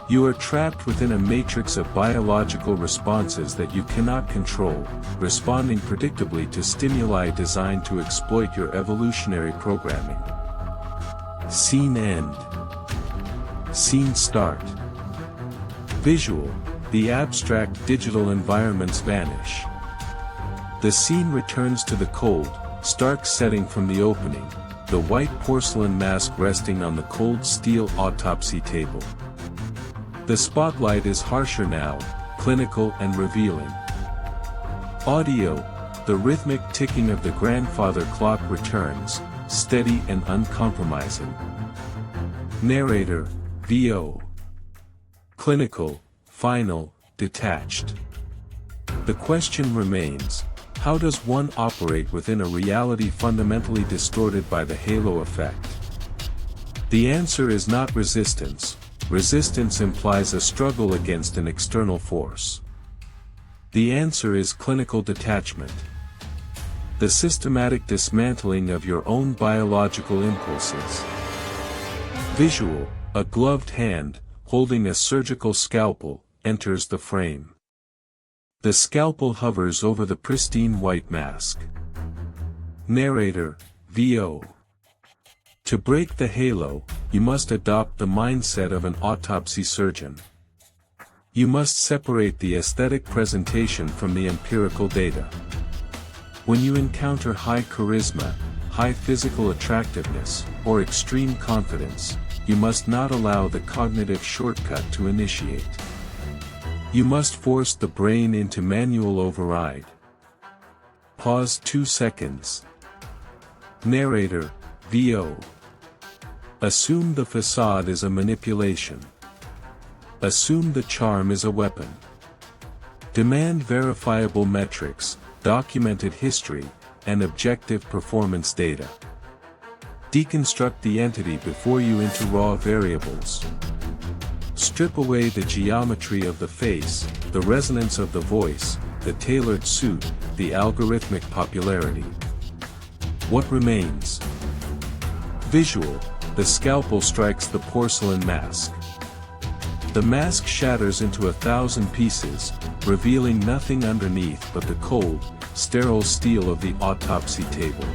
You are trapped within a matrix of biological responses that you cannot control, responding predictably to stimuli designed to exploit your evolutionary programming. Scene end. Scene start. Visual, the abstract digital environments vanish. The scene returns to the cold, stark setting from the opening, the white porcelain mask resting on the cold steel autopsy table. The spotlight is harsher now, clinical and revealing. Audio, the rhythmic ticking of the grandfather clock returns, steady and uncompromising. Narrator, VO. Clinical, final, detached. The question remains, how does one operate within a reality fundamentally distorted by the halo effect? The answer is not resistance. Resistance implies a struggle against an external force. The answer is clinical detachment. The systematic dismantling of your own biological impulses. Visual, a gloved hand, holding a surgical scalpel, enters the frame. The scalpel hovers over the pristine white mask. Narrator, VO. To break the halo, you must adopt the mindset of an autopsy surgeon. You must separate the aesthetic presentation from the empirical data. When you encounter high charisma, high physical attractiveness, or extreme confidence, you must not allow the cognitive shortcut to initiate. You must force the brain into manual override. Pause 2 seconds. Narrator, VO. Assume the facade is a manipulation. Assume the charm is a weapon. Demand verifiable metrics, documented history, and objective performance data. Deconstruct the entity before you enter raw variables. Strip away the geometry of the face, the resonance of the voice, the tailored suit, the algorithmic popularity. What remains? Visual, the scalpel strikes the porcelain mask. The mask shatters into 1,000 pieces, revealing nothing underneath but the cold, sterile steel of the autopsy table.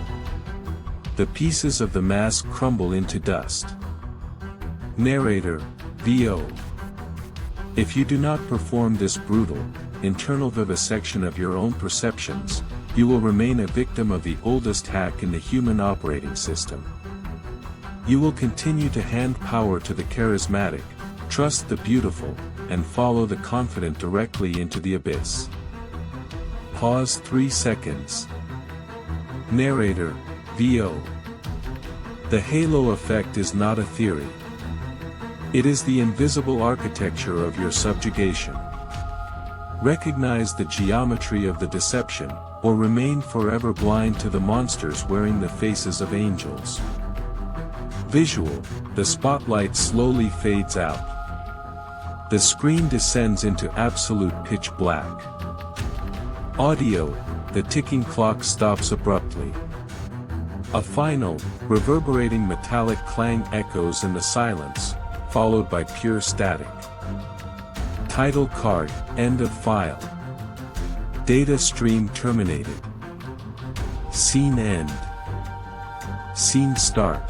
The pieces of the mask crumble into dust. Narrator, VO. If you do not perform this brutal, internal vivisection of your own perceptions, you will remain a victim of the oldest hack in the human operating system. You will continue to hand power to the charismatic, trust the beautiful, and follow the confident directly into the abyss. Pause 3 seconds. Narrator, VO. The halo effect is not a theory. It is the invisible architecture of your subjugation. Recognize the geometry of the deception, or remain forever blind to the monsters wearing the faces of angels. Visual, the spotlight slowly fades out. The screen descends into absolute pitch black. Audio, the ticking clock stops abruptly. A final, reverberating metallic clang echoes in the silence, followed by pure static. Title card, end of file. Data stream terminated. Scene end. Scene start.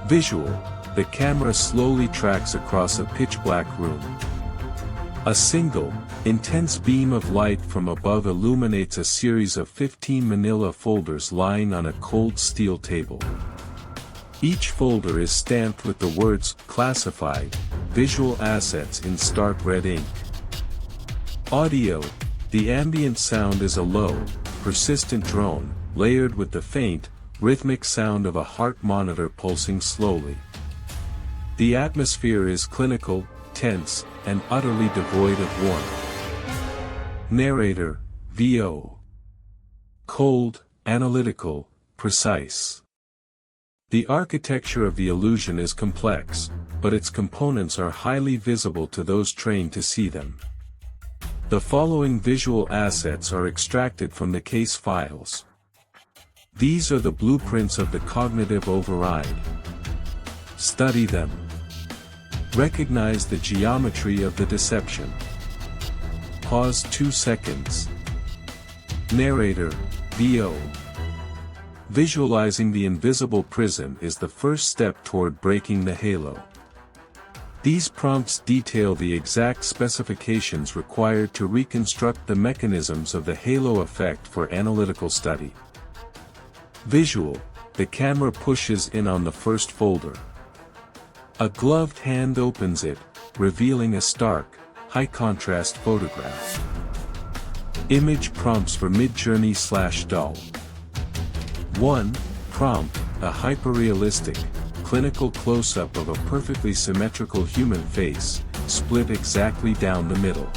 Visual, the camera slowly tracks across a pitch-black room. A single, intense beam of light from above illuminates a series of 15 manila folders lying on a cold steel table. Each folder is stamped with the words, "Classified, Visual Assets" in stark red ink. Audio, the ambient sound is a low, persistent drone, layered with the faint, rhythmic sound of a heart monitor pulsing slowly. The atmosphere is clinical, tense, and utterly devoid of warmth. Narrator, VO. Cold, analytical, precise. The architecture of the illusion is complex, but its components are highly visible to those trained to see them. The following visual assets are extracted from the case files. These are the blueprints of the cognitive override. Study them. Recognize the geometry of the deception. Pause 2 seconds. Narrator, VO. Visualizing the invisible prison is the first step toward breaking the halo. These prompts detail the exact specifications required to reconstruct the mechanisms of the halo effect for analytical study. Visual, the camera pushes in on the first folder. A gloved hand opens it, revealing a stark, high-contrast photograph. Image prompts for Midjourney/Doll. 1. Prompt, a hyper-realistic, clinical close-up of a perfectly symmetrical human face, split exactly down the middle.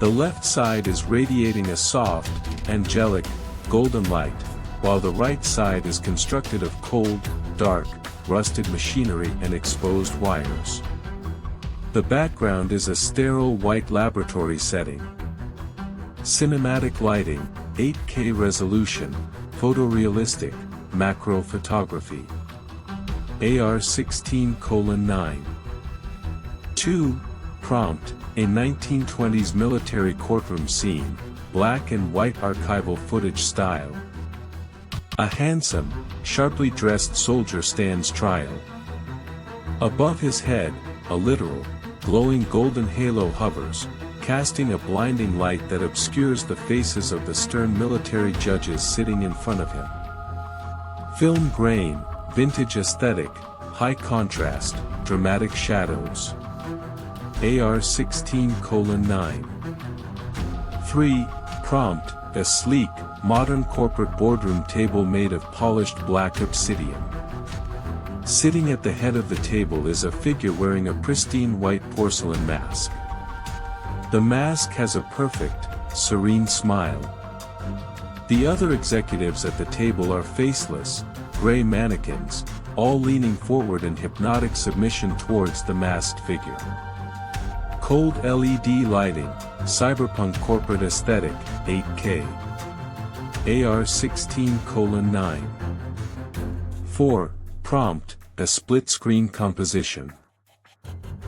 The left side is radiating a soft, angelic, golden light, while the right side is constructed of cold, dark, rusted machinery and exposed wires. The background is a sterile white laboratory setting. Cinematic lighting, 8K resolution, photorealistic, macro photography. AR-16:9. 2. Prompt, a 1920s military courtroom scene, black and white archival footage style. A handsome, sharply dressed soldier stands trial. Above his head, a literal, glowing golden halo hovers, casting a blinding light that obscures the faces of the stern military judges sitting in front of him. Film grain, vintage aesthetic, high contrast, dramatic shadows. AR-16:9. 3. Prompt, a sleek, modern corporate boardroom table made of polished black obsidian. Sitting at the head of the table is a figure wearing a pristine white porcelain mask. The mask has a perfect, serene smile. The other executives at the table are faceless, gray mannequins, all leaning forward in hypnotic submission towards the masked figure. Cold LED lighting, cyberpunk corporate aesthetic, 8K. AR-16:9. 4. Prompt, a split-screen composition.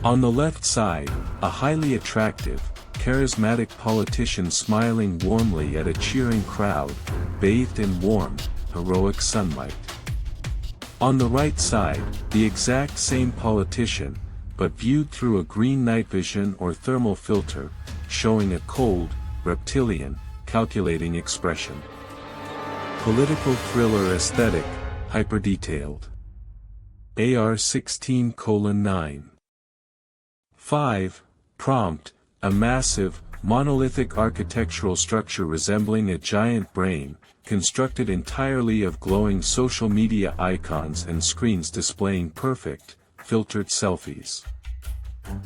On the left side, a highly attractive, charismatic politician smiling warmly at a cheering crowd, bathed in warm, heroic sunlight. On the right side, the exact same politician, but viewed through a green night vision or thermal filter, showing a cold, reptilian, calculating expression. Political thriller aesthetic, hyper-detailed. AR-16:9. 5. Prompt, a massive, monolithic architectural structure resembling a giant brain, constructed entirely of glowing social media icons and screens displaying perfect, filtered selfies.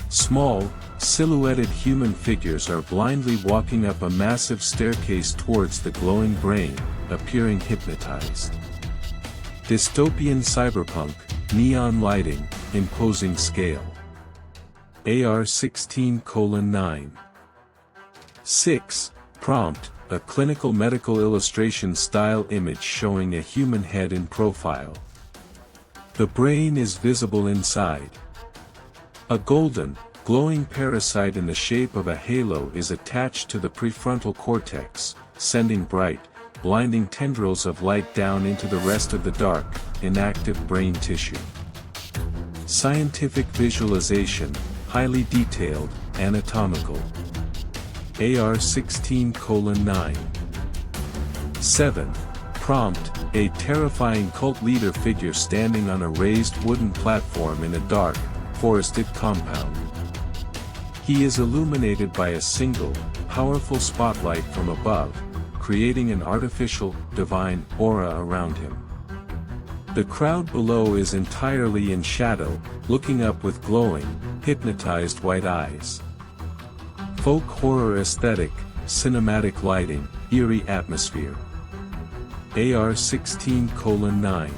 Small, silhouetted human figures are blindly walking up a massive staircase towards the glowing brain, appearing hypnotized. Dystopian cyberpunk, neon lighting, imposing scale. AR-16:9. 6. Prompt, a clinical medical illustration style image showing a human head in profile. The brain is visible inside. A golden, glowing parasite in the shape of a halo is attached to the prefrontal cortex, sending bright, blinding tendrils of light down into the rest of the dark, inactive brain tissue. Scientific visualization, highly detailed, anatomical. AR-16:9. 7. Prompt, a terrifying cult leader figure standing on a raised wooden platform in a dark, forested compound. He is illuminated by a single, powerful spotlight from above, creating an artificial, divine aura around him. The crowd below is entirely in shadow, looking up with glowing, hypnotized white eyes. Folk horror aesthetic, cinematic lighting, eerie atmosphere. AR-16:9.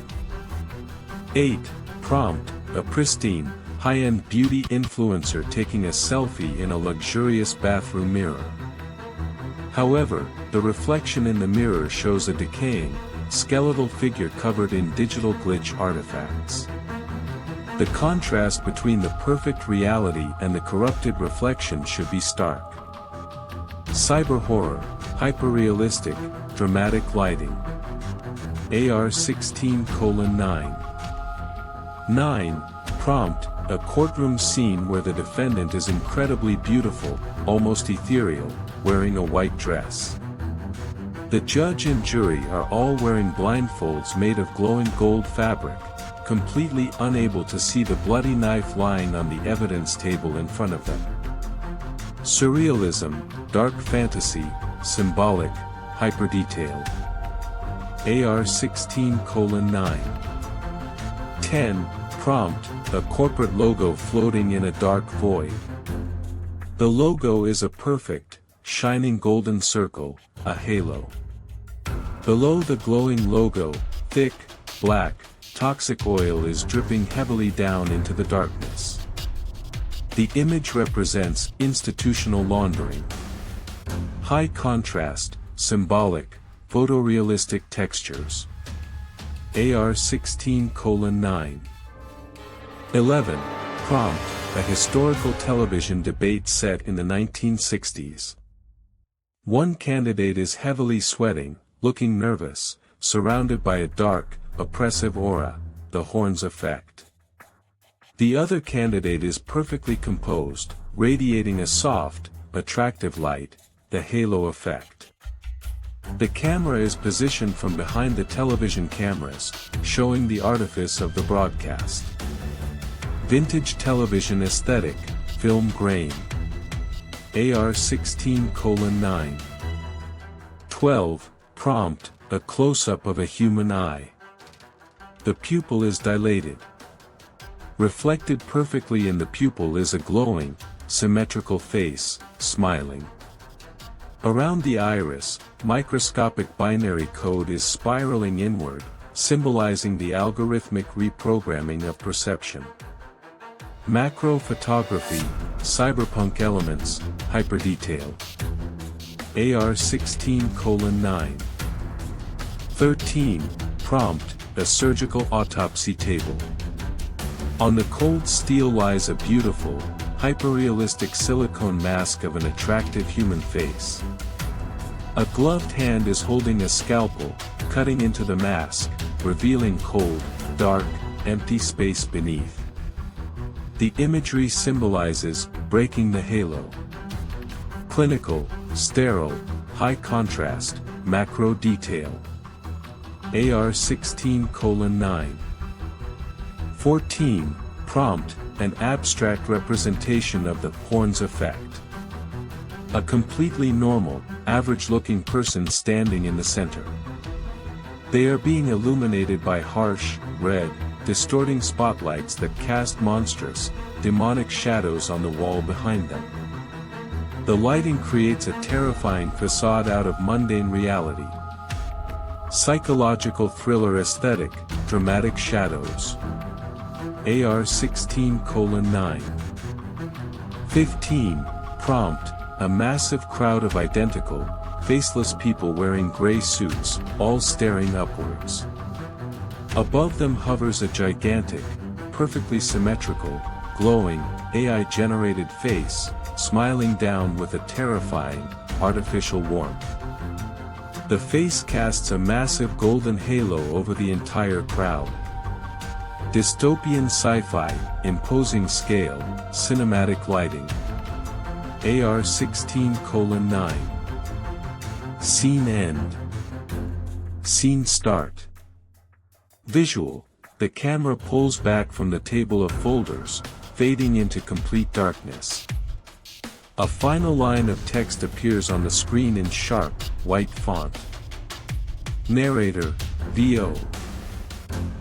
8. Prompt, a pristine, high-end beauty influencer taking a selfie in a luxurious bathroom mirror. However, the reflection in the mirror shows a decaying, skeletal figure covered in digital glitch artifacts. The contrast between the perfect reality and the corrupted reflection should be stark. Cyber horror, hyper-realistic, dramatic lighting. AR-16:9. 9. Prompt, a courtroom scene where the defendant is incredibly beautiful, almost ethereal, wearing a white dress. The judge and jury are all wearing blindfolds made of glowing gold fabric, completely unable to see the bloody knife lying on the evidence table in front of them. Surrealism, dark fantasy, symbolic, hyper-detailed. AR-16:9. 10. Prompt, a corporate logo floating in a dark void. The logo is a perfect, shining golden circle, a halo. Below the glowing logo, thick, black, toxic oil is dripping heavily down into the darkness. The image represents institutional laundering. High contrast, symbolic, photorealistic textures. AR-16:9. 11. Prompt, a historical television debate set in the 1960s. One candidate is heavily sweating, looking nervous, surrounded by a dark, oppressive aura, the horns effect. The other candidate is perfectly composed, radiating a soft, attractive light, the halo effect. The camera is positioned from behind the television cameras, showing the artifice of the broadcast. Vintage television aesthetic, film grain. AR-16:9. 12. Prompt, a close-up of a human eye. The pupil is dilated. Reflected perfectly in the pupil is a glowing, symmetrical face, smiling. Around the iris, microscopic binary code is spiraling inward, symbolizing the algorithmic reprogramming of perception. Macro photography, cyberpunk elements, hyperdetail. AR-16:9. 13. Prompt, a surgical autopsy table. On the cold steel lies a beautiful, hyperrealistic silicone mask of an attractive human face. A gloved hand is holding a scalpel, cutting into the mask, revealing cold, dark, empty space beneath. The imagery symbolizes breaking the halo. Clinical, sterile, high contrast, macro detail. AR-16:9. 14. Prompt, an abstract representation of the horns effect. A completely normal, average-looking person standing in the center. They are being illuminated by harsh, red, distorting spotlights that cast monstrous, demonic shadows on the wall behind them. The lighting creates a terrifying facade out of mundane reality. Psychological thriller aesthetic, dramatic shadows. AR-16:9. 15. Prompt, a massive crowd of identical, faceless people wearing gray suits, all staring upwards. Above them hovers a gigantic, perfectly symmetrical, glowing, AI-generated face, smiling down with a terrifying, artificial warmth. The face casts a massive golden halo over the entire crowd. Dystopian sci-fi, imposing scale, cinematic lighting. AR-16:9. Scene end. Scene start. Visual, the camera pulls back from the table of folders, fading into complete darkness. A final line of text appears on the screen in sharp, white font. Narrator, VO.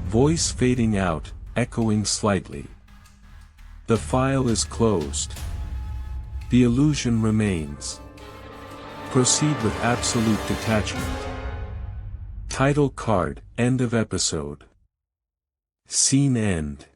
Voice fading out, echoing slightly. The file is closed. The illusion remains. Proceed with absolute detachment. Title card, end of episode. Scene end.